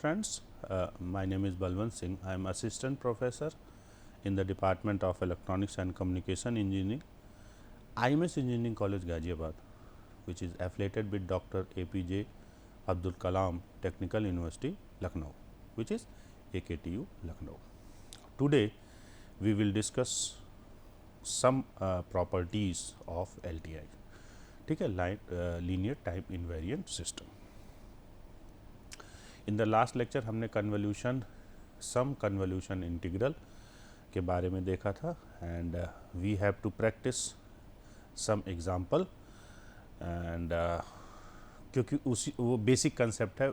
friends, my name is Balwant Singh. I am assistant professor in the Department of Electronics and Communication Engineering, IMS Engineering College Ghaziabad, which is affiliated with Dr. APJ Abdul Kalam Technical University, Lucknow, which is AKTU, Lucknow. Today, we will discuss some properties of LTI, ठीक है, linear time invariant system. In the last lecture हमने convolution sum convolution integral के बारे में देखा था and we have to practice some example एंड क्योंकि उसी वो बेसिक कंसेप्ट है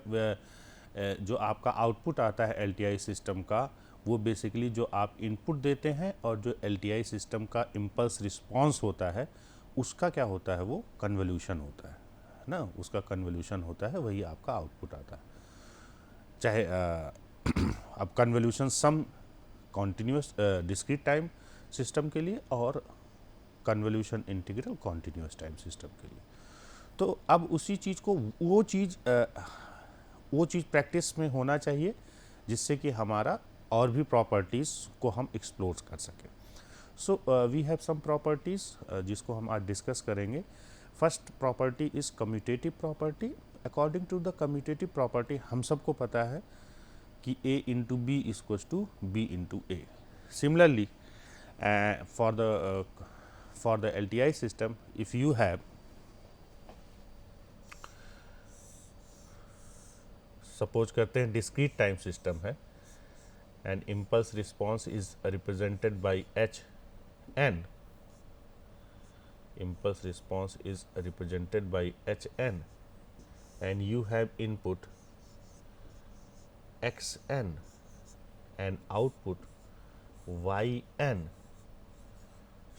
जो आपका आउटपुट आता है एलटीआई सिस्टम का, वो बेसिकली जो आप इनपुट देते हैं और जो एलटीआई सिस्टम का इम्पल्स रिस्पांस होता है उसका क्या होता है, वो कन्वोल्यूशन होता है ना, उसका कन्वोल्यूशन होता है, वही आपका आउटपुट आता है। चाहे अब कन्वोल्यूशन सम कॉन्टिन्यूस डिस्क्रीट टाइम सिस्टम के लिए और convolution integral continuous time system के लिए। तो अब उसी चीज़ को वो चीज़ प्रैक्टिस में होना चाहिए जिससे कि हमारा और भी प्रॉपर्टीज़ को हम एक्सप्लोर कर सकें। So we have some properties जिसको हम आज डिस्कस करेंगे। First property is commutative property. According to the commutative property हम सबको पता है कि A into B equals to B into A. Similarly for the LTI system, if you have suppose करते हैं डिस्क्रीट टाइम सिस्टम है and impulse response is represented by Hn, impulse response is represented by Hn and you have input Xn and output Yn.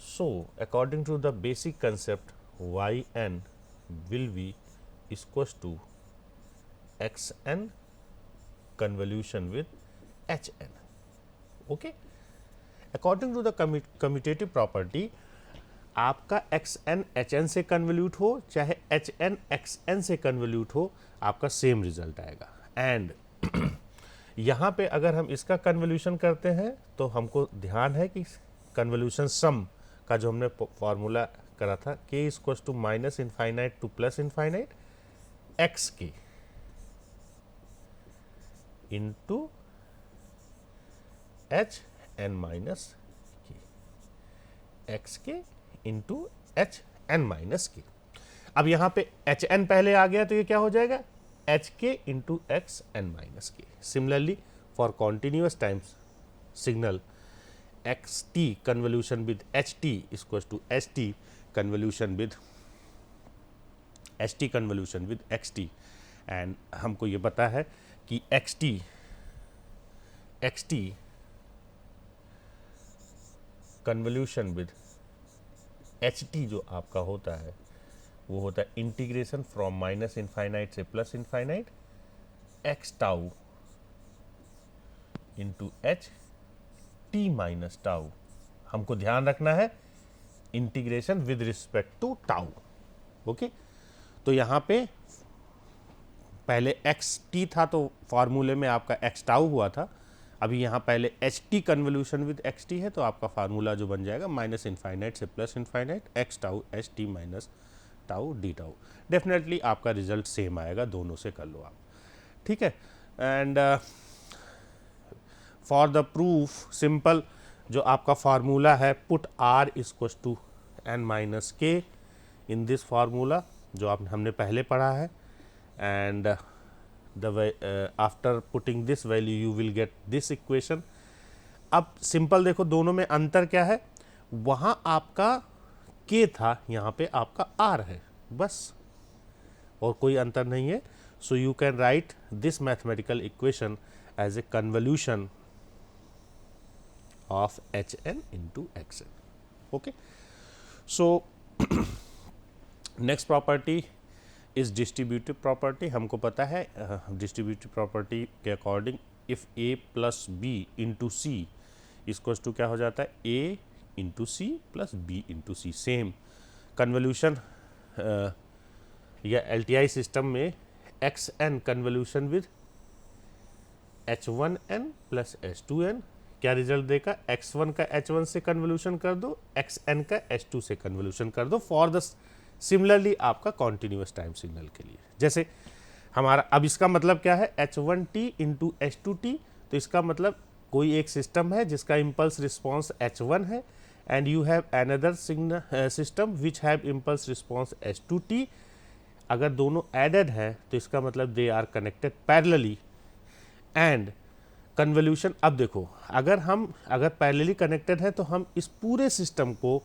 So according to the basic concept, Yn will be equals to Xn convolution with Hn. Okay, according to the commutative property, आपका Xn Hn से कन्वल्यूट हो चाहे Hn Xn से कन्वल्यूट हो, आपका same result आएगा। And यहाँ पे अगर हम इसका कन्वल्यूशन करते हैं तो हमको ध्यान है कि कन्वल्यूशन सम का जो हमने फॉर्मूला करा था k equals to minus infinite to plus infinite x k into h n minus k, x k into h n minus k. अब यहाँ पे एच एन पहले आ गया तो ये क्या हो जाएगा, h k into x n minus k. Similarly for continuous times signal, x t convolution with h t equals to h t convolution with x t. And हमको ये पता है कि x t convolution with h t जो आपका होता है वो होता है इंटीग्रेशन फ्रॉम माइनस इनफाइनाइट से plus infinite x tau into h t minus tau. हमको ध्यान रखना है integration with respect to tau. Okay, तो यहाँ पे पहले एक्स टी था तो फार्मूले में आपका एक्स टाउ हुआ था, अभी यहाँ पहले h t convolution with x t है तो आपका फार्मूला जो बन जाएगा माइनस इनफाइनाइट से plus infinite x tau h t minus tau d tau. Definitely आपका रिजल्ट सेम आएगा, दोनों से कर लो आप, ठीक है। And for the proof simple जो आपका फार्मूला है, put r equals to n minus k in this formula जो हमने पहले पढ़ा है, and after putting this value you will get this equation. अब सिंपल देखो दोनों में अंतर क्या है, वहाँ आपका k था, यहाँ पे आपका r है, बस और कोई अंतर नहीं है। So you can write this mathematical equation as a convolution of Hn into Xn। Okay, so next property is distributive property. हमको पता है डिस्ट्रीब्यूटिव प्रॉपर्टी के according if a plus B into C equals to क्या हो जाता है, a into C plus B into C. Same convolution या LTI system में Xn convolution with H1n plus H2n, क्या रिजल्ट देगा, X1 का H1 से कन्वोल्यूशन कर दो, Xn का H2 से कन्वोल्यूशन कर दो फॉर द सिमिलरली आपका कॉन्टिन्यूस टाइम सिग्नल के लिए। जैसे हमारा अब इसका मतलब क्या है, H1t इंटू H2t, तो इसका मतलब कोई एक सिस्टम है जिसका इम्पल्स रिस्पॉन्स H1 है and you have another system which have impulse response H2t। अगर दोनों एडेड है तो इसका मतलब they are connected parallelly and convolution. अब देखो अगर पैरेलली कनेक्टेड है तो हम इस पूरे सिस्टम को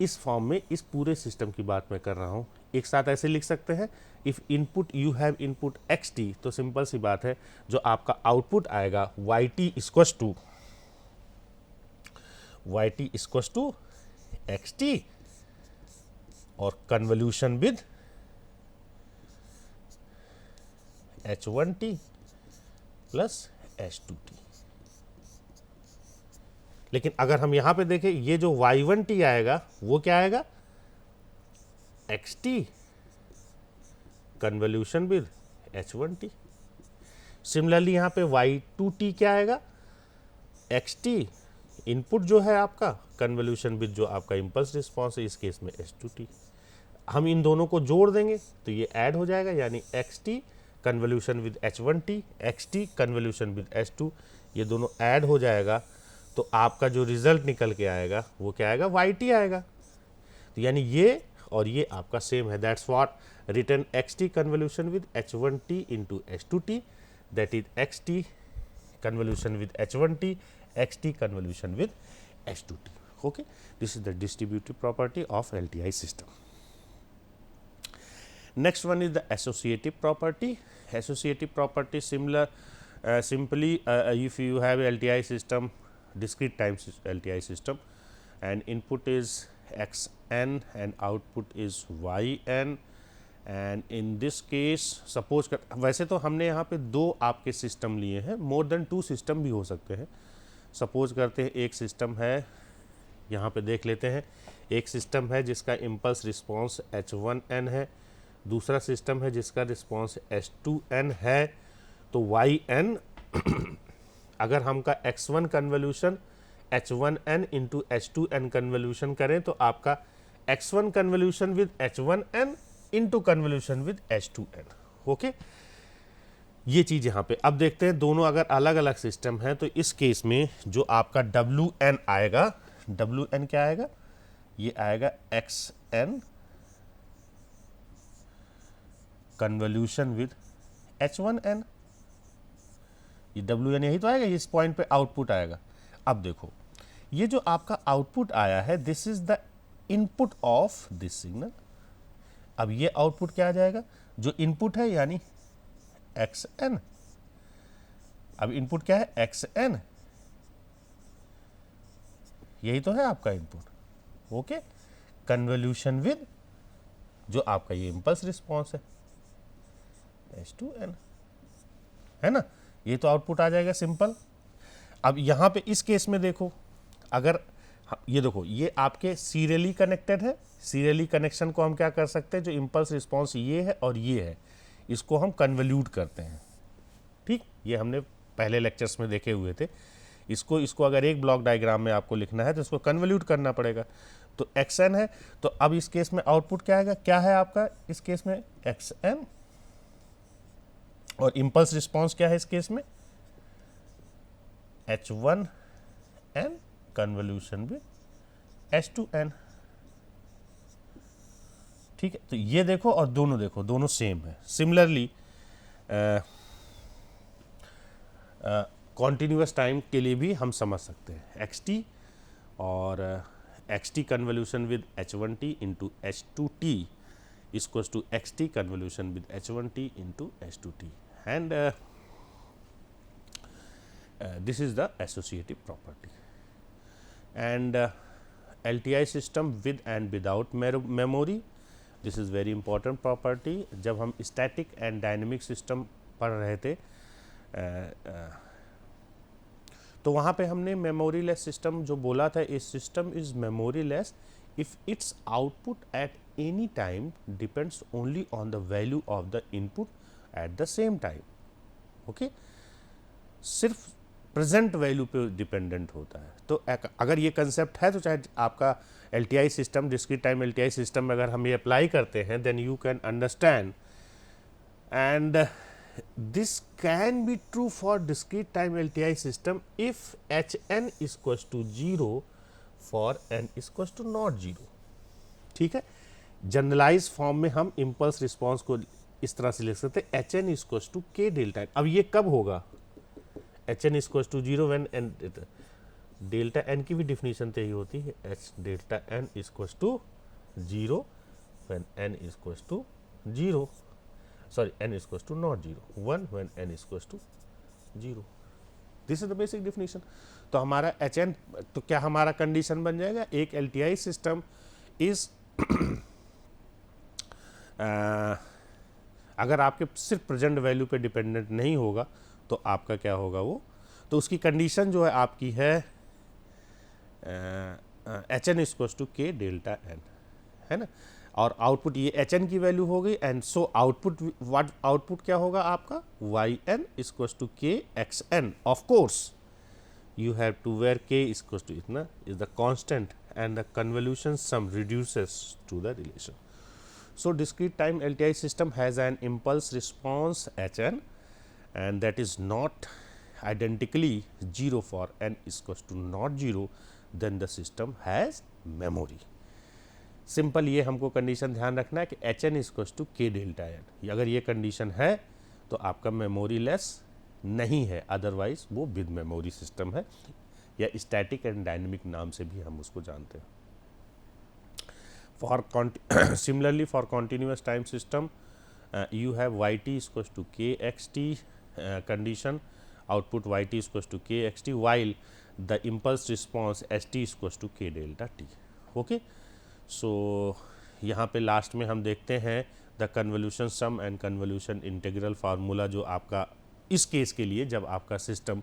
इस फॉर्म में, इस पूरे सिस्टम की बात मैं कर रहा हूँ, एक साथ ऐसे लिख सकते हैं, if input you have input xt, तो सिंपल सी बात है जो आपका आउटपुट आएगा yt इक्वस टू xt और convolution with h1t plus h2t। लेकिन अगर हम यहाँ पे देखें, ये जो y1t आएगा वो क्या आएगा, xt convolution with h1t। Similarly यहाँ पे y2t क्या आएगा, xt इनपुट जो है आपका कन्वोल्यूशन विद जो आपका इम्पल्स रिस्पॉन्स है, इस केस में h2t। हम इन दोनों को जोड़ देंगे तो ये ऐड हो जाएगा, यानी xt convolution with h1t, xt convolution with h2, ये दोनों ऐड हो जाएगा तो आपका जो रिजल्ट निकल के आएगा वो क्या आएगा, yt आएगा। तो यानी ये और ये आपका सेम है, that's what written xt convolution with h1t into h2t, that is xt convolution with h1t, xt convolution with h2t। Okay, this is the distributive property of LTI system. Next one is the associative property. Associative property similar, simply if you have LTI system, discrete time LTI system, and input is xn and output is yn, and in this case suppose वैसे तो हमने यहाँ पे दो आपके system लिए हैं, more than to system भी हो सकते हैं। सपोज करते हैं एक सिस्टम है, यहाँ पे देख लेते हैं, एक सिस्टम है जिसका इम्पल्स रिस्पॉन्स h1n है, दूसरा सिस्टम है जिसका रिस्पॉन्स h2n है। तो yn अगर हमका x1 convolution h1n into h2n convolution करें तो आपका x1 convolution with h1n into convolution with h2n। Okay, ये चीज़ यहाँ पे अब देखते हैं, दोनों अगर अलग अलग सिस्टम है तो इस केस में जो आपका wn आएगा, wn क्या आएगा, ये आएगा xn कन्वोल्यूशन विद h1n। ये wn यही तो आएगा, इस पॉइंट पे आउटपुट आएगा। अब देखो ये जो आपका आउटपुट आया है, this is the input of this signal. अब ये आउटपुट क्या आ जाएगा, जो इनपुट है यानी xn। अब इनपुट क्या है, xn, यही तो है आपका इनपुट। ओके, कन्वोल्यूशन विद जो आपका ये इम्पल्स रिस्पॉन्स है h2n, है ना, ये तो आउटपुट आ जाएगा सिंपल। अब यहाँ पे इस केस में देखो, अगर ये देखो ये आपके सीरियली कनेक्टेड है, सीरियली कनेक्शन को हम क्या कर सकते हैं, जो इम्पल्स रिस्पॉन्स ये है और ये है, इसको हम कन्वोल्यूट करते हैं। ठीक, ये हमने पहले लेक्चर्स में देखे हुए थे। इसको अगर एक ब्लॉक डायग्राम में आपको लिखना है तो इसको कन्वोल्यूट करना पड़ेगा। तो xn है, तो अब इस केस में आउटपुट क्या आएगा, क्या है आपका इस केस में xn, और इम्पल्स रिस्पॉन्स क्या है इस केस में, h1n कन्वोल्यूशन विद h2n। ठीक है, तो ये देखो और दोनों देखो, दोनों सेम है। सिमिलरली कॉन्टिन्यूस टाइम के लिए भी हम समझ सकते हैं, xt और xt convolution with h1t into h2t equals to xt convolution with h1t into h2t, and this is the associative property. And LTI system with and without memory, this is very important property. जब हम static and dynamic system पढ़ रहे थे तो वहाँ पे हमने memory less system जो बोला था, इस system is memory less if it's output at any time depends only on the value of the input at the same time. Okay, सिर्फ प्रेजेंट वैल्यू पे डिपेंडेंट होता है। तो अगर ये कंसेप्ट है तो चाहे आपका LTI system, discrete time LTI system में अगर हम ये अप्लाई करते हैं, then you can understand, and this can be true for discrete time LTI system if HN equals to 0 for n equals to not 0। ठीक है, जनरलाइज फॉर्म में हम इम्पल्स रिस्पॉन्स को इस तरह से लिख सकते हैं, HN equals to k delta n। अब ये कब होगा? HN equals to 0 when n, delta n की भी डिफिनीशन तो यही होती है, h delta n equals to 0 when n equals to 0, sorry n equals to not 0, 1 when n equals to 0। This is the basic definition. तो हमारा HN, तो क्या हमारा कंडीशन बन जाएगा? एक LTI सिस्टम इज अगर आपके सिर्फ प्रेजेंट वैल्यू पे डिपेंडेंट नहीं होगा तो आपका क्या होगा वो, तो उसकी कंडीशन जो है आपकी है HN equals to k delta n, है ना। और आउटपुट ये HN की वैल्यू हो गई, एंड सो आउटपुट क्या होगा आपका? YN equals to k XN। Of course you have to where k is equals to itna is the constant and the convolution sum reduces to the relation. So discrete time LTI system has an impulse response HN and that is not identically 0 for n is equals to not 0, then the system has memory. Simple ये हमको condition ध्यान रखना है कि HN equals to k delta n। अगर ये condition है तो आपका मेमोरी लेस नहीं है, अदरवाइज वो विद मेमोरी सिस्टम है, या स्टैटिक एंड डायनेमिक नाम से भी हम उसको जानते हैं। For similarly for continuous time system you have YT equals to KXT condition, output YT equals to KXT while the impulse response ST equals to k delta t। Okay, so यहाँ पे last में हम देखते हैं the convolution sum and convolution integral formula, जो आपका इस case के लिए जब आपका सिस्टम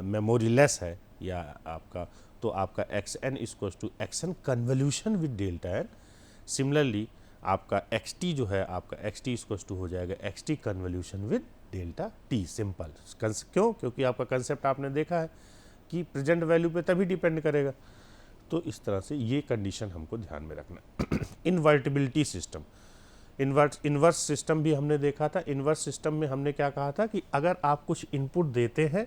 मेमोरी लेस है या आपका, तो आपका XN equals to XN convolution with delta n। Similarly आपका XT जो है आपका XT इक्वल्स टू हो जाएगा XT convolution with delta t। Simple, क्यों? क्योंकि आपका कंसेप्ट आपने देखा है कि प्रेजेंट वैल्यू पे तभी डिपेंड करेगा। तो इस तरह से ये कंडीशन हमको ध्यान में रखना। इन्वर्टिबिलिटी सिस्टम, इन्वर्स सिस्टम भी हमने देखा था। इन्वर्स सिस्टम में हमने क्या कहा था कि अगर आप कुछ इनपुट देते हैं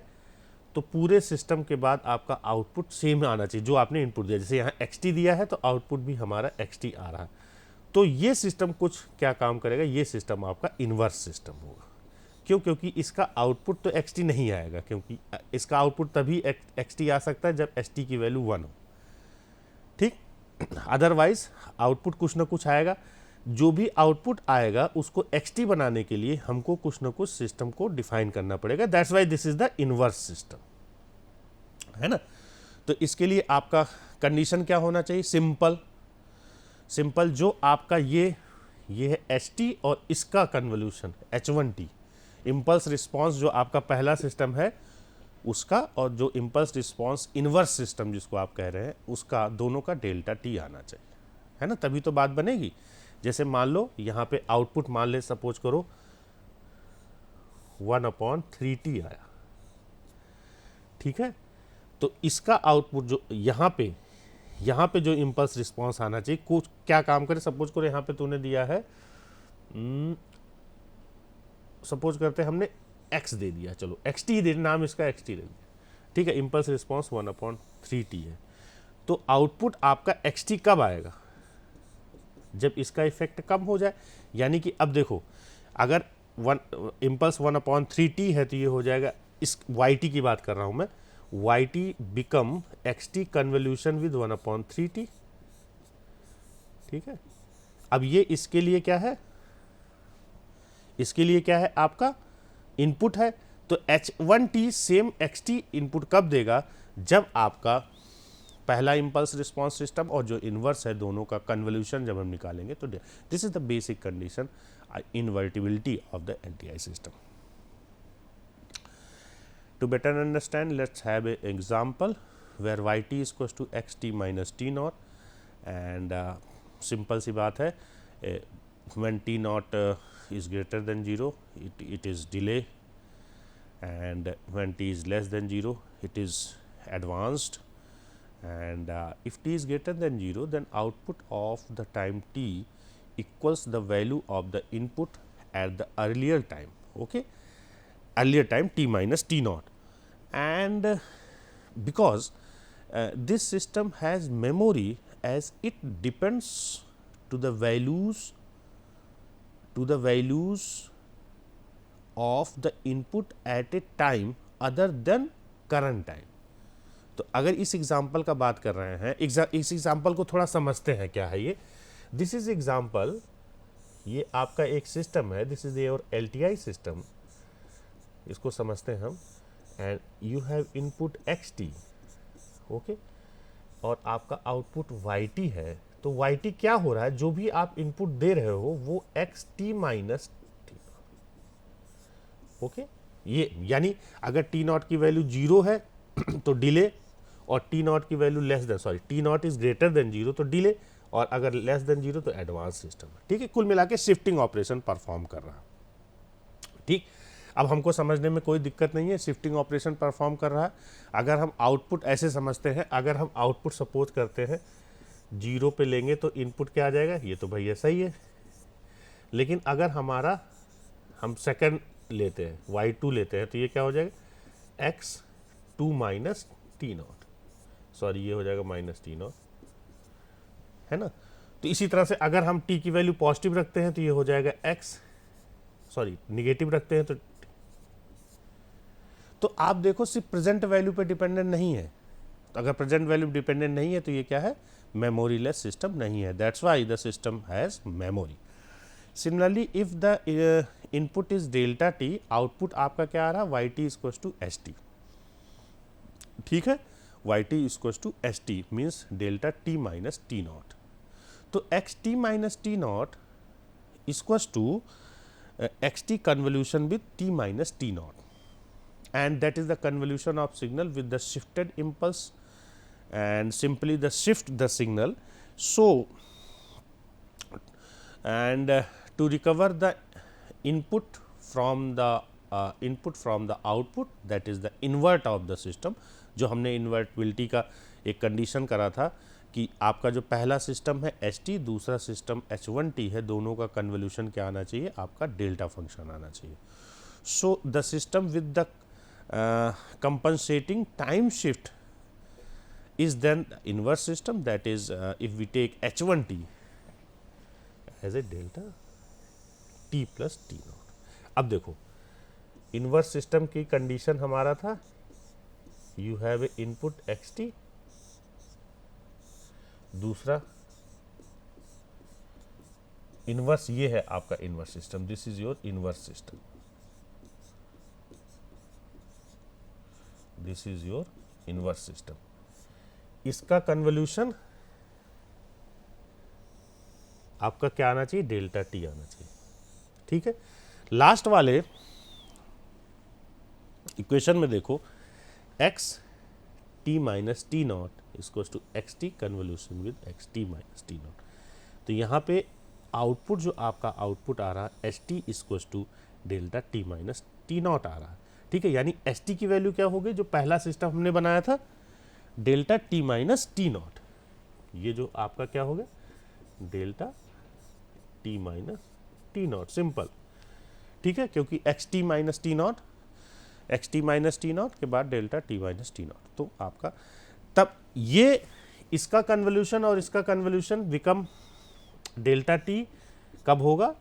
तो पूरे सिस्टम के बाद आपका आउटपुट सेम आना चाहिए जो आपने इनपुट दिया। जैसे यहाँ XT दिया है तो आउटपुट भी हमारा XT आ रहा है। तो ये सिस्टम कुछ क्या काम करेगा? ये सिस्टम आपका इन्वर्स सिस्टम होगा। क्यों? क्योंकि इसका आउटपुट तो XT नहीं आएगा, क्योंकि इसका आउटपुट तभी XT आ सकता है जब ST की वैल्यू 1 हो। ठीक, अदरवाइज आउटपुट कुछ ना कुछ आएगा। जो भी आउटपुट आएगा उसको XT बनाने के लिए हमको कुछ ना कुछ सिस्टम को डिफाइन करना पड़ेगा। That's why this is the inverse system, है ना। तो इसके लिए आपका कंडीशन क्या होना चाहिए? सिंपल जो आपका ये है ST और इसका कन्वोल्यूशन H1T, इम्पल्स रिस्पॉन्स जो आपका पहला सिस्टम है उसका, और जो इम्पल्स रिस्पॉन्स इनवर्स सिस्टम जिसको आप कह रहे हैं उसका, दोनों का डेल्टा T आना चाहिए, है ना, तभी तो बात बनेगी। जैसे मान लो यहाँ पे आउटपुट मान ले, सपोज करो 1/3t आया, ठीक है। तो इसका आउटपुट जो यहाँ पे जो इम्पल्स रिस्पॉन्स आना चाहिए, कुछ क्या काम करे? सपोज करो यहाँ पे तूने दिया है, सपोज करते हैं हमने x दे दिया, चलो XT दे, नाम इसका XT दे दिया, ठीक है। इम्पल्स रिस्पॉन्स 1/3t है। तो आउटपुट आपका XT कब आएगा? जब इसका इफेक्ट कम हो जाए। यानी कि अब देखो, अगर इम्पल्स 1/3t है तो ये हो जाएगा, इस YT की बात कर रहा हूं मैं, YT become XT convolution with 1/3t, ठीक है। अब ये इसके लिए क्या है? इसके लिए क्या है? आपका इनपुट है। तो H1T सेम XT इनपुट कब देगा? जब आपका पहला इम्पल्स रिस्पॉन्स सिस्टम और जो इन्वर्स है दोनों का कन्वोल्यूशन जब हम निकालेंगे तो this is the basic condition invertibility of the LTI system. To better understand, let's have a example where YT is equals to XT minus T not, and simple सी बात है, when T not is greater than 0, it is delay, and when t is less than 0 it is advanced, and if t is greater than 0 then output of the time t equals the value of the input at the earlier time, okay, earlier time t minus t naught. And because this system has memory, as it depends to the values of the input at a time other than current time. तो अगर इस example का बात कर रहे हैं, इस example को थोड़ा समझते हैं क्या है ये. दिस इज एग्जाम्पल, ये आपका एक सिस्टम है, this is your LTI system, इसको समझते हैं हम. And you have input xt, okay, और आपका आउटपुट yt है. तो yt क्या हो रहा है, जो भी आप इनपुट दे रहे हो वो xt माइनस टी, ओके. ये यानी अगर टी नॉट की वैल्यू 0 है तो डिले, और टी नॉट की value less than, sorry, T not is greater than 0 तो डिले, और अगर लेस देन 0 तो एडवांस सिस्टम है. ठीक है, कुल मिला के शिफ्टिंग ऑपरेशन परफॉर्म कर रहा है. ठीक, अब हमको समझने में कोई दिक्कत नहीं है, शिफ्टिंग ऑपरेशन परफॉर्म कर रहा है. अगर हम आउटपुट ऐसे समझते हैं, अगर हम आउटपुट सपोज करते हैं 0 पे लेंगे तो इनपुट क्या आ जाएगा, ये तो भैया सही है. लेकिन अगर हमारा हम सेकंड लेते हैं, y2 लेते हैं, तो ये क्या हो जाएगा, x2 minus t not, sorry ये हो जाएगा माइनस टी नॉट, है ना. तो इसी तरह से अगर हम t की वैल्यू पॉजिटिव रखते हैं तो ये हो जाएगा x, सॉरी निगेटिव रखते हैं तो आप देखो सिर्फ प्रेजेंट वैल्यू पे डिपेंडेंट नहीं है. तो अगर प्रेजेंट वैल्यू डिपेंडेंट नहीं है तो ये क्या है, मेमोरी लेस सिस्टम नहीं है. That's why the system has memory. Similarly if the input is delta T, output आपका क्या आ रहा है, yt इक्वल्स टू st. ठीक है, yt equals to st means delta t minus t not. तो xt minus t not equals to xt convolution with t minus t naught, and that is the convolution of signal with the shifted impulse, and simply the shift the signal. So and to recover the input from the output, that is the invert of the system. जो हमने इन्वर्टिबिलिटी का एक condition करा था कि आपका जो पहला सिस्टम है ht, दूसरा सिस्टम h1t है, दोनों का कन्वोल्यूशन क्या आना चाहिए, आपका डेल्टा फंक्शन आना चाहिए. So the system with the compensating time shift is then inverse system, that is if we take h1t as a delta t plus t naught. अब देखो इनवर्स सिस्टम की कंडीशन हमारा था, you have a input xt, दूसरा inverse, ये है आपका inverse system, this is your inverse system, this is your inverse system. इसका कन्वोल्यूशन आपका क्या आना चाहिए, डेल्टा टी आना चाहिए. ठीक है, लास्ट वाले इक्वेशन में देखो x t minus t not equals to x t convolution with x t minus t not. तो यहाँ पे आउटपुट जो आपका आउटपुट आ रहा है h t equals to delta t minus t not आ रहा है. ठीक है, यानी एच टी की वैल्यू क्या हो गई, जो पहला सिस्टम हमने बनाया था delta t minus t not, ये जो आपका क्या हो गया, delta t minus t not, simple. ठीक है, क्योंकि x t minus t not, x t minus t not के बाद delta t minus t not. तो आपका तब ये इसका कन्वोल्यूशन और इसका कन्वोल्यूशन बिकम डेल्टा टी कब होगा,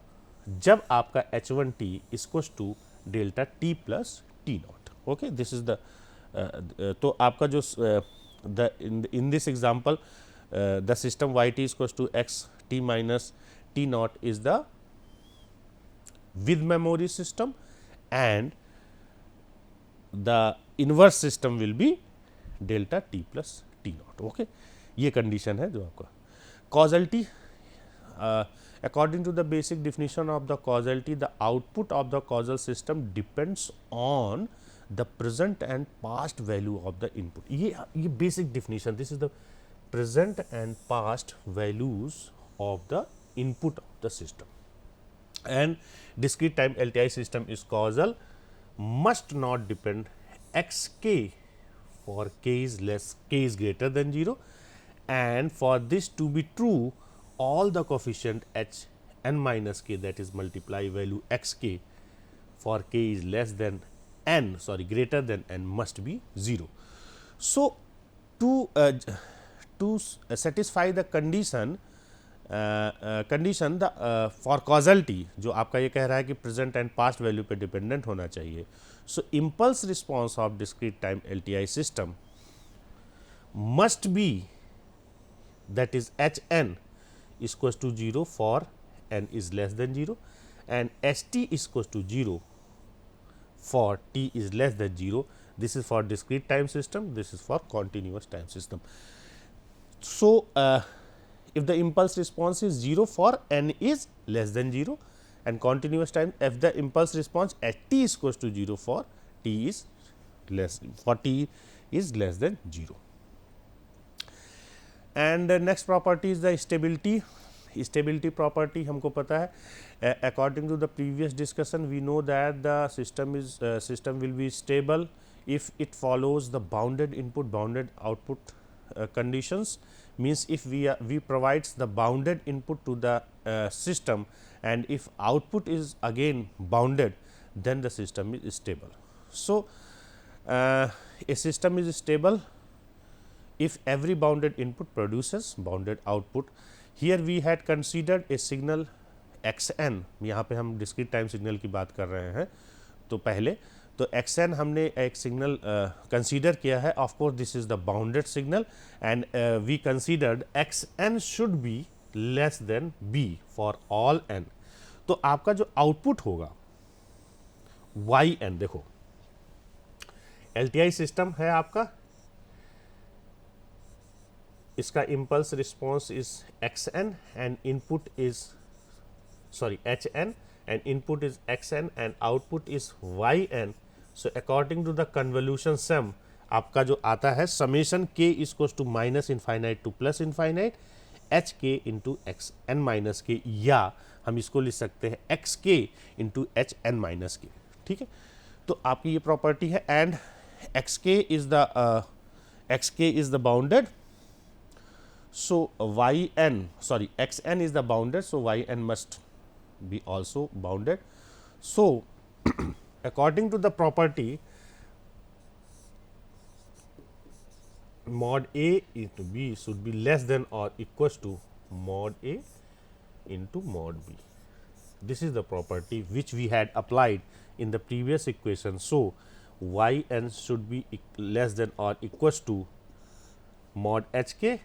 जब आपका h1t equals to delta t plus t not. Okay, this is the तो आपका जो in this example the system yt equals to x t minus t not is the with memory system, and the inverse system will be delta t plus t naught. Okay, ये condition है जो आपका causality. According to the basic definition of the causality, the output of the causal system depends on the present and past value of the input. ये basic definition. This is the present and past values of the input of the system. And discrete time LTI system is causal must not depend xk for k is greater than 0, and for this to be true all the coefficient h n minus k, that is multiply value xk for k is less than n, greater than n, must be 0. So to satisfy the condition for causality, जो आपका ये कह रहा है कि present and past value पे dependent होना चाहिए, so impulse response of discrete time LTI system must be that is HN equals to 0 for n is less than 0 and HT equals to 0 for t is less than 0. This is for discrete time system, this is for continuous time system. So if the impulse response is 0 for n is less than 0 and continuous time, if the impulse response at t is equals to 0 for t is less than 0. And next property is the stability. Stability property हमको पता है, according to the previous discussion we know that the system will be stable if it follows the bounded input bounded output conditions. Means if we provides the bounded input to the system and if output is again bounded, then the system is stable. So a system is stable if every bounded input produces bounded output. Here we had considered a signal xn, यहाँ पे हम discrete time signal की बात कर रहे हैं, तो पहले तो xn हमने एक सिग्नल कंसीडर किया है. Of course this is the bounded signal and we considered xn should be less than b for all n. तो आपका जो आउटपुट होगा yn, देखो LTI सिस्टम है आपका, इसका impulse response is xn and input is hn and input is xn and output is yn. So according to the convolution sum आपका जो आता है summation k is equals to minus infinite to plus infinite hk into xn minus k, या हम इसको लिख सकते हैं xk into hn minus k. ठीक है, तो आपकी ये प्रॉपर्टी है and xk is the bounded, so xn is the bounded, so yn must be also bounded. So according to the property mod A into B should be less than or equals to mod A into mod B. This is the property which we had applied in the previous equation. So yn should be less than or equals to mod hk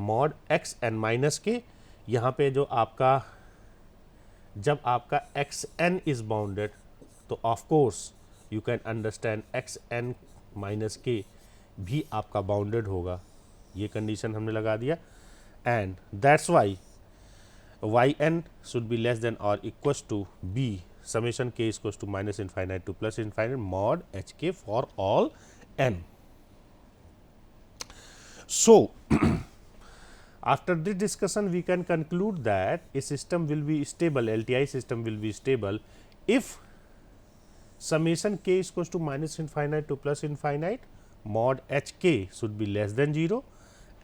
mod x n minus k. यहाँ पे जो आपका जब आपका xn is bounded तो of course you can understand xn minus k भी आपका bounded होगा. ये कंडीशन हमने लगा दिया and that's why yn should be less than और equals to b summation k is equals to minus infinite to plus infinite mod hk for all n. So after this discussion we can conclude that a system will be stable, LTI system will be stable if summation k is equals to minus infinite to plus infinite mod hk should be less than 0,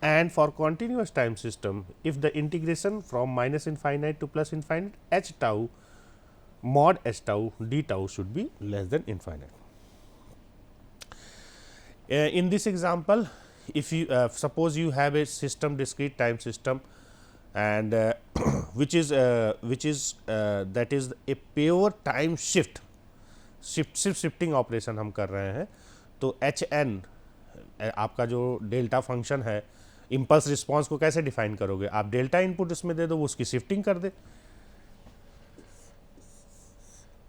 and for continuous time system if the integration from minus infinite to plus infinite h tau mod h tau d tau should be less than infinite. In this example, if you suppose you have a system, discrete time system, and which is that is a pure time shifting operation हम कर रहे हैं, तो hn आपका जो delta function है, impulse response को कैसे डिफाइन करोगे? आप डेल्टा इनपुट इसमें दे दो, वो उसकी शिफ्टिंग कर दे.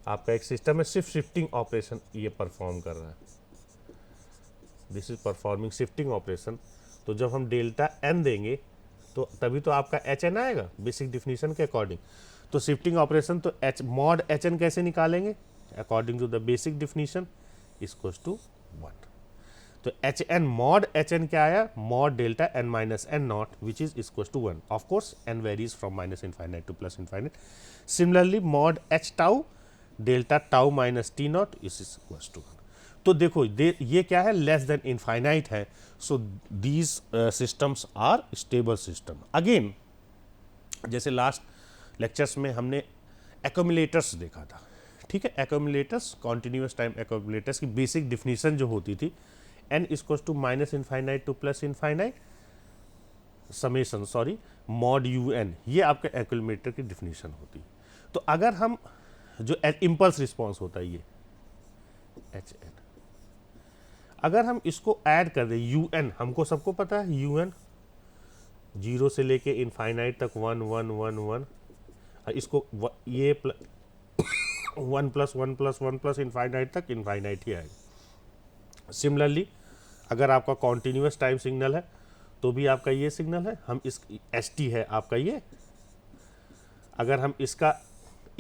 आपका एक सिस्टम है सिर्फ शिफ्टिंग ऑपरेशन ये परफॉर्म कर रहा है, this is performing shifting operation. तो जब हम डेल्टा n देंगे तो तभी तो आपका hn आएगा बेसिक डिफिनीशन के अकॉर्डिंग. तो शिफ्टिंग ऑपरेशन तो मॉड hn कैसे निकालेंगे? According to the basic definition equals to 1. तो hn मॉड hn क्या आया? Mod delta n minus n naught which is equals to 1. Of course n varies from minus infinite to plus infinite. Similarly mod h tau delta tau minus t not is equals to 1। तो देखो ये क्या है, less than infinite है, so these systems are stable system. Again जैसे last lectures में हमने एक्यूमुलेटर्स देखा था, ठीक है, एक्यूमुलेटर्स कॉन्टिन्यूस टाइम एक्यूमुलेटर्स की बेसिक डिफिनीशन जो होती थी n equals to minus infinite to plus infinite summation sorry mod un, ये आपके एक्यूमुलेटर की डिफिनीशन होती है। तो अगर हम जो इम्पल्स रिस्पॉन्स होता है ये hn, अगर हम इसको ऐड कर दें un, हमको सबको पता है un 0 से लेके इनफाइनाइट तक 1 1 1 1, इसको ये 1 प्लस 1 प्लस 1 प्लस इनफाइनाइट तक इनफाइनाइट ही आएगा। सिमिलरली अगर आपका कॉन्टिन्यूस टाइम सिग्नल है तो भी आपका ये सिग्नल है, हम इस st है आपका ये, अगर हम इसका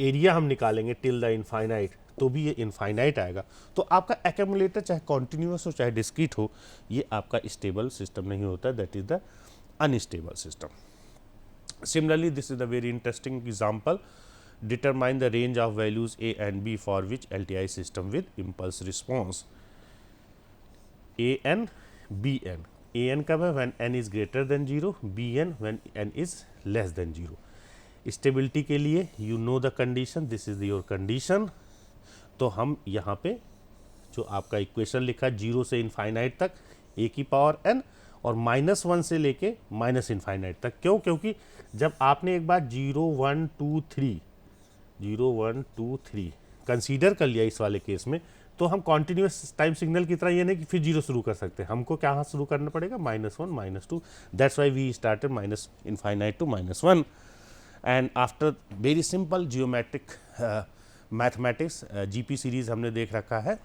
एरिया हम निकालेंगे टिल द इनफाइनाइट तो भी ये इनफाइनाइट आएगा। तो आपका एक्यूमुलेटर चाहे कॉन्टिन्यूस हो चाहे डिस्क्रीट हो, ये आपका स्टेबल सिस्टम नहीं होता, that is the unstable system. Similarly this is the very interesting example, determine the range of values a and b for which LTI system with impulse response an bn, an कब है when n is greater than 0, bn when n is less than 0। Stability के लिए you know the condition, this is your condition। तो हम यहाँ पे जो आपका इक्वेशन लिखा है 0 से इनफाइनाइट तक a की पावर n और -1 से लेके माइनस इनफाइनाइट तक, क्यों, क्योंकि जब आपने एक बार 0 1 2 3 0 1 2 3 कंसीडर कर लिया इस वाले केस में, तो हम कॉन्टिन्यूस टाइम सिग्नल की तरह ये नहीं कि फिर 0 शुरू कर सकते हैं, हमको क्या शुरू करना पड़ेगा -1 -2, that's why we started minus infinite to -1 and after very simple geometric mathematics GP series हमने देख रखा है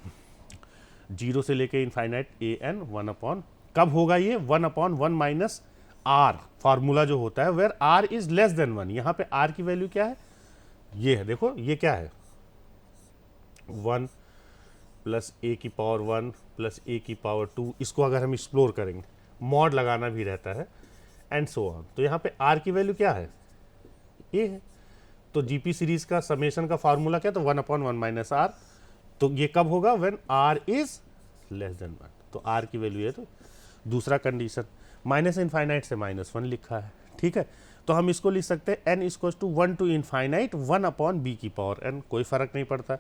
0 से लेके इनफाइनाइट an 1 अपॉन, कब होगा ये 1 अपॉन 1 माइनस आर, फार्मूला जो होता है where r is less than 1। यहाँ पे r की वैल्यू क्या है, ये है, देखो ये क्या है 1 प्लस a की पावर 1 प्लस a की पावर 2, इसको अगर हम एक्सप्लोर करेंगे मॉड लगाना भी रहता है एंड सो ऑन। तो यहाँ पे r की वैल्यू क्या है, a है। तो जीपी सीरीज का समेशन का फार्मूला क्या, तो 1 अपॉन 1 माइनस आर, तो ये कब होगा when r is less than 1, तो r की वैल्यू है। तो दूसरा कंडीशन माइनस इनफाइनाइट से -1 लिखा है, ठीक है, तो हम इसको लिख सकते हैं n equal to 1 to infinite 1 upon b की पावर n, कोई फर्क नहीं पड़ता,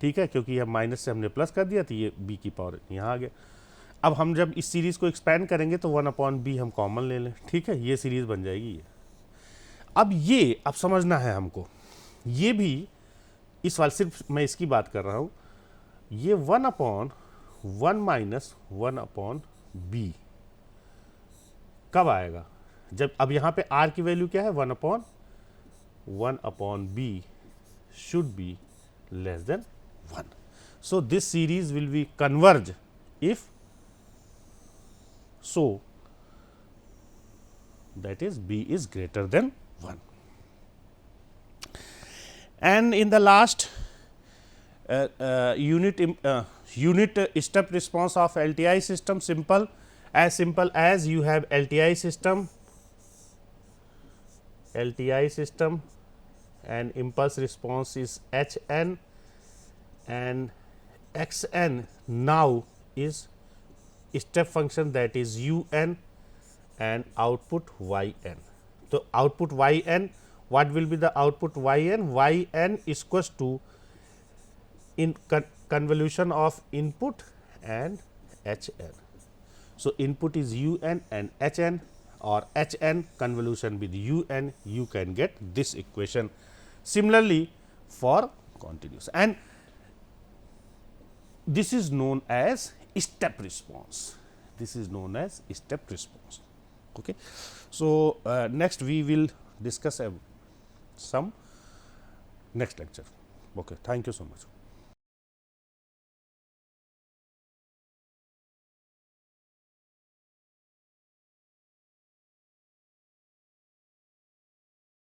ठीक है, क्योंकि यह माइनस से हमने प्लस कर दिया तो ये b की पावर यहाँ आ गया। अब हम जब इस सीरीज़ को एक्सपैंड करेंगे तो 1 अपॉन b हम कॉमन ले लें, ठीक है, ये सीरीज़ बन जाएगी ये। अब समझना है हमको, ये भी इस वाले सिर्फ मैं इसकी बात कर रहा हूँ, ये 1 अपॉन 1 माइनस 1 अपॉन b कब आएगा, जब अब यहाँ पे r की वैल्यू क्या है 1 upon b should be less than 1। So this series will be converge if so that is b is greater than 1। and in the last unit step response of LTI system, simple as you have LTI system and impulse response is hn and xn now is step function that is un and output yn। तो output yn, what will be the output yn is equals to in convolution of input and hn। so input is un and hn or hn convolution with un, you can get this equation। similarly for continuous, and this is known as step response, okay। so next we will discuss some next lecture, okay, thank you so much।